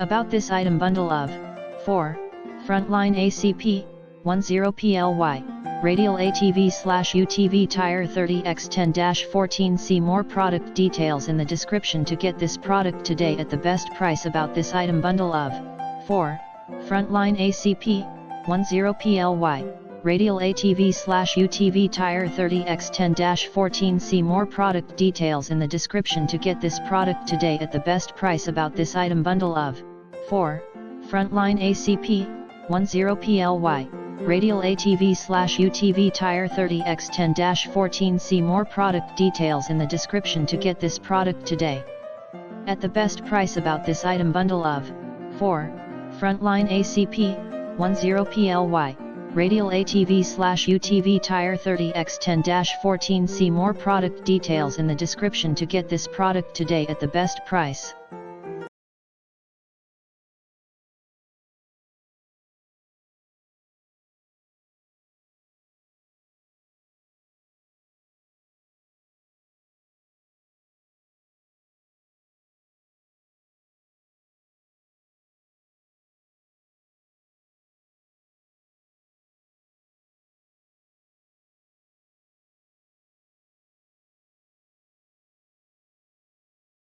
About this item bundle of 4. Frontline ACP, 10PLY, Radial ATV/UTV tire 30x10-14. See more product details in the description to get this product today at the best price. About this item bundle of 4. Frontline ACP, 10PLY, Radial ATV/UTV tire 30x10-14. See more product details in the description to get this product today at the best price. About this item bundle of 4. Frontline ACP, 10PLY, Radial ATV/UTV tire 30x10-14. See more product details in the description to get this product today at the best price. About this item bundle of 4. Frontline ACP, 10PLY, Radial ATV/UTV tire 30x10-14. See more product details in the description to get this product today at the best price.